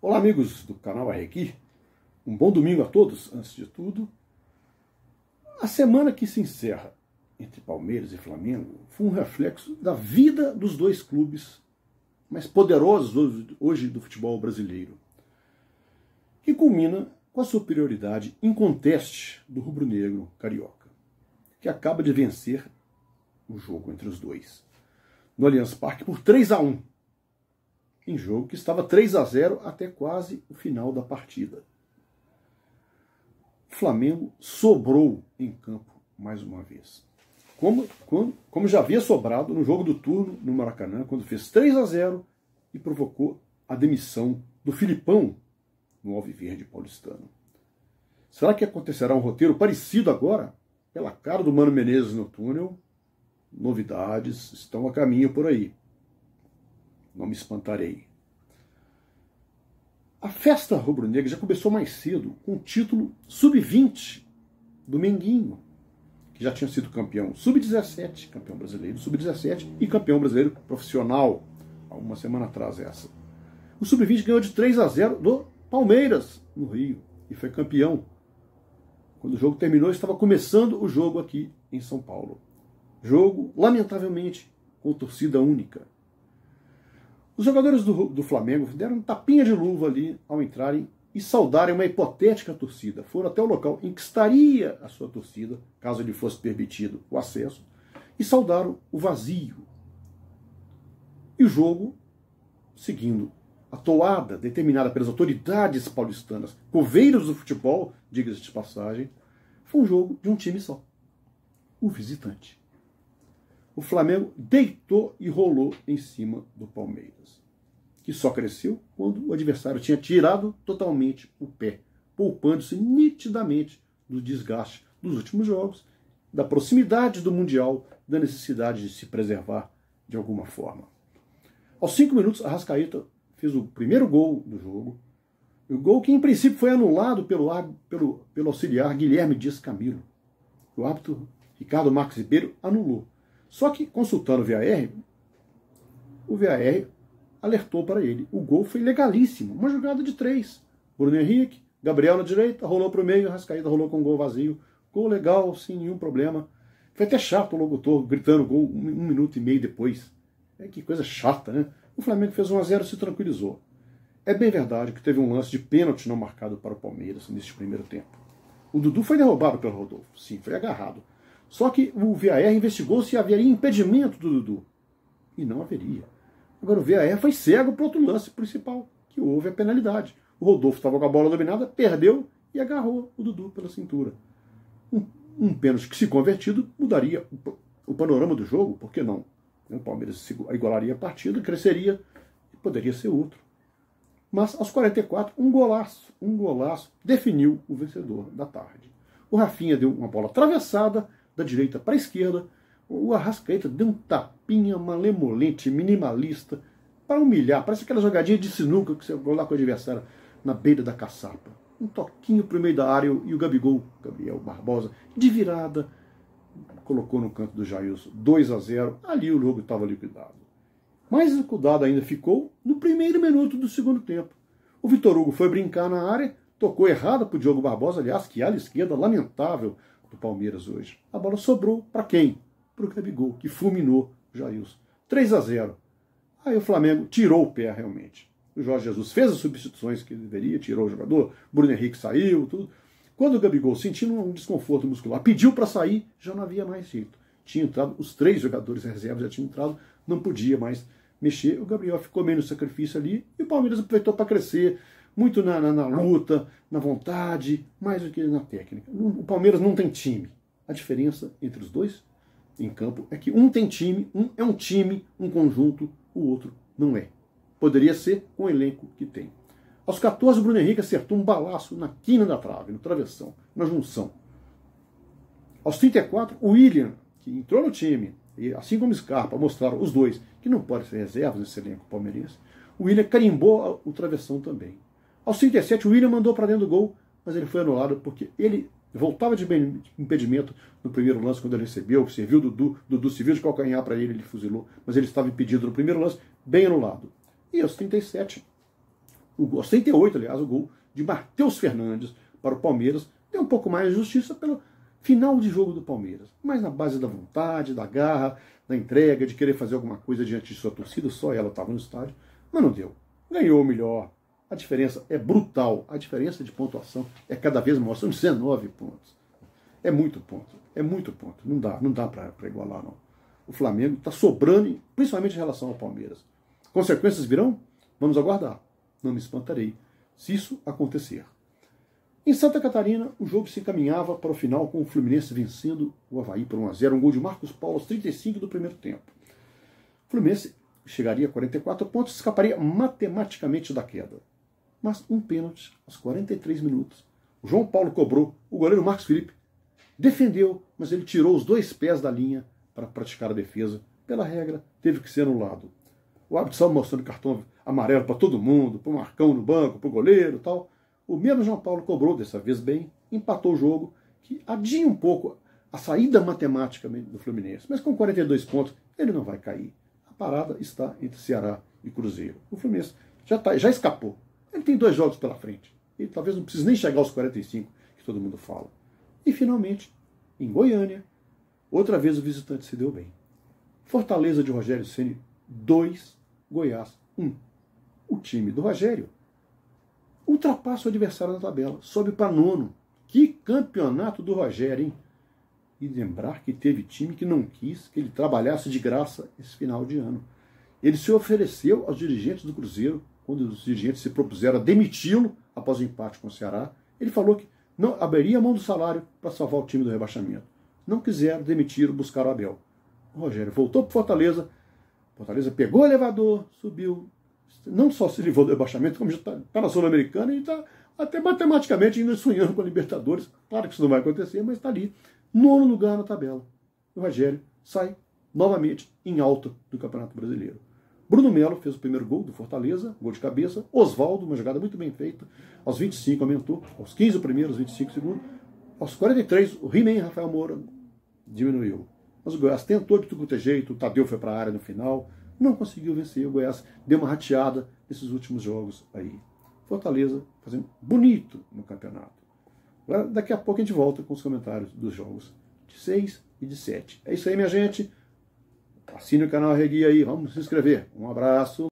Olá, amigos do canal Arrequi. Um bom domingo a todos. Antes de tudo, a semana que se encerra entre Palmeiras e Flamengo foi um reflexo da vida dos dois clubes mais poderosos hoje do futebol brasileiro, que culmina com a superioridade inconteste do rubro-negro carioca, que acaba de vencer o jogo entre os dois no Allianz Parque por 3-1, em jogo que estava 3-0 até quase o final da partida. O Flamengo sobrou em campo mais uma vez, como já havia sobrado no jogo do turno no Maracanã, quando fez 3-0 e provocou a demissão do Filipão no Alviverde paulistano. Será que acontecerá um roteiro parecido agora? Pela cara do Mano Menezes no túnel, novidades estão a caminho por aí. Não me espantarei. A festa rubro-negra já começou mais cedo com o título sub-20 do Menguinho, que já tinha sido campeão sub-17, campeão brasileiro sub-17 e campeão brasileiro profissional, há uma semana atrás essa. O sub-20 ganhou de 3-0 do Palmeiras no Rio e foi campeão. Quando o jogo terminou, estava começando o jogo aqui em São Paulo. Jogo, lamentavelmente, com torcida única. Os jogadores do Flamengo deram um tapinha de luva ali ao entrarem e saudarem uma hipotética torcida. Foram até o local em que estaria a sua torcida, caso lhe fosse permitido o acesso, e saudaram o vazio. E o jogo, seguindo a toada determinada pelas autoridades paulistanas, coveiros do futebol, diga-se de passagem, foi um jogo de um time só, o visitante. O Flamengo deitou e rolou em cima do Palmeiras, que só cresceu quando o adversário tinha tirado totalmente o pé, poupando-se nitidamente do desgaste dos últimos jogos, da proximidade do Mundial, da necessidade de se preservar de alguma forma. Aos 5 minutos, Arrascaeta fez o primeiro gol do jogo, o gol que em princípio foi anulado pelo auxiliar Guilherme Dias Camilo. O árbitro Ricardo Marques Ribeiro anulou. Só que, consultando o VAR alertou para ele. O gol foi legalíssimo, uma jogada de 3. Bruno Henrique, Gabriel na direita, rolou para o meio, Arrascaeta rolou com um gol vazio. Gol legal, sem nenhum problema. Foi até chato o locutor gritando gol 1 minuto e meio depois. Que coisa chata, né? O Flamengo fez 1-0 e se tranquilizou. É bem verdade que teve um lance de pênalti não marcado para o Palmeiras neste primeiro tempo. O Dudu foi derrubado pelo Rodolfo, sim, foi agarrado. Só que o VAR investigou se haveria impedimento do Dudu. E não haveria. Agora o VAR foi cego para o outro lance principal, que houve a penalidade. O Rodolfo estava com a bola dominada, perdeu e agarrou o Dudu pela cintura. Um pênalti que, se convertido, mudaria o panorama do jogo, por que não? O Palmeiras igualaria a partida, cresceria e poderia ser outro. Mas aos 44, um golaço definiu o vencedor da tarde. O Rafinha deu uma bola atravessada da direita para a esquerda, o Arrascaeta deu um tapinha malemolente, minimalista, para humilhar, parece aquela jogadinha de sinuca que você vai lá com o adversário na beira da caçapa. Um toquinho para o meio da área e o Gabigol, Gabriel Barbosa, de virada, colocou no canto do Jailson 2-0, ali o jogo estava liquidado. Mais liquidado ainda ficou no primeiro minuto do segundo tempo. O Vitor Hugo foi brincar na área, tocou errada para o Diogo Barbosa, aliás, que ala esquerda lamentável do Palmeiras hoje. A bola sobrou para quem? Para o Gabigol, que fulminou o Jailson. 3-0. Aí o Flamengo tirou o pé realmente. O Jorge Jesus fez as substituições que ele deveria, tirou o jogador, Bruno Henrique saiu, tudo. Quando o Gabigol, sentindo um desconforto muscular, pediu para sair, já não havia mais jeito. Tinha entrado, os 3 jogadores reservas já tinham entrado, não podia mais mexer. O Gabriel ficou meio no sacrifício ali e o Palmeiras aproveitou para crescer, muito na luta, na vontade, mais do que na técnica. O Palmeiras não tem time. A diferença entre os dois em campo é que um tem time, um é um time, um conjunto, o outro não é. Poderia ser com o elenco que tem. Aos 14, o Bruno Henrique acertou um balaço na quina da trave, no travessão, na junção. Aos 34, o William, que entrou no time, e assim como Scarpa, mostraram os dois que não podem ser reservas nesse elenco palmeirense, o William carimbou o travessão também. Aos 37, o William mandou para dentro do gol, mas ele foi anulado porque ele voltava de impedimento no primeiro lance quando ele recebeu, serviu o Dudu serviu de calcanhar para ele fuzilou, mas ele estava impedido no primeiro lance, bem anulado. E aos 37, aos 38, aliás, o gol de Matheus Fernandes para o Palmeiras. Tem um pouco mais de justiça pelo final de jogo do Palmeiras, mas na base da vontade, da garra, da entrega, de querer fazer alguma coisa diante de sua torcida, só ela estava no estádio, mas não deu. Ganhou o melhor. A diferença é brutal. A diferença de pontuação é cada vez maior. São 19 pontos. É muito ponto. É muito ponto. Não dá para igualar, não. O Flamengo está sobrando, principalmente em relação ao Palmeiras. Consequências virão? Vamos aguardar. Não me espantarei se isso acontecer. Em Santa Catarina, o jogo se encaminhava para o final com o Fluminense vencendo o Avaí por 1-0. Um gol de Marcos Paulo aos 35 do primeiro tempo. O Fluminense chegaria a 44 pontos e escaparia matematicamente da queda. Mas um pênalti aos 43 minutos. O João Paulo cobrou, o goleiro Marcos Felipe defendeu, mas ele tirou os 2 pés da linha para praticar a defesa. Pela regra, teve que ser anulado. O árbitro estava mostrando cartão amarelo para todo mundo, para o Marcão no banco, para o goleiro e tal. O mesmo João Paulo cobrou, dessa vez bem, empatou o jogo, que adia um pouco a saída matemática do Fluminense. Mas com 42 pontos, ele não vai cair. A parada está entre Ceará e Cruzeiro. O Fluminense já escapou. Ele tem 2 jogos pela frente. E talvez não precise nem chegar aos 45, que todo mundo fala. E, finalmente, em Goiânia, outra vez o visitante se deu bem. Fortaleza de Rogério Ceni 2, Goiás 1. O time do Rogério ultrapassa o adversário na tabela, sobe para 9º. Que campeonato do Rogério, hein? E lembrar que teve time que não quis que ele trabalhasse de graça esse final de ano. Ele se ofereceu aos dirigentes do Cruzeiro, quando os dirigentes se propuseram a demiti-lo após o empate com o Ceará. Ele falou que não abriria a mão do salário para salvar o time do rebaixamento. Não quiseram demitir, buscar o Abel. O Rogério voltou para Fortaleza. Fortaleza pegou o elevador, subiu. Não só se livrou do rebaixamento, como já está na Sul-Americana e está até matematicamente ainda sonhando com a Libertadores. Claro que isso não vai acontecer, mas está ali, 9º lugar na tabela. O Rogério sai novamente em alta do Campeonato Brasileiro. Bruno Melo fez o primeiro gol do Fortaleza, gol de cabeça. Oswaldo, uma jogada muito bem feita. Aos 25 aumentou, aos 15 o primeiro, aos 25 o segundo. Aos 43, o He-Man Rafael Moura diminuiu. Mas o Goiás tentou de tudo quanto é jeito, o Tadeu foi para a área no final, não conseguiu vencer. O Goiás deu uma rateada nesses últimos jogos aí. Fortaleza fazendo bonito no campeonato. Agora, daqui a pouco a gente volta com os comentários dos jogos de 6 e de 7. É isso aí, minha gente. Assine o canal Arregui aí, vamos se inscrever. Um abraço.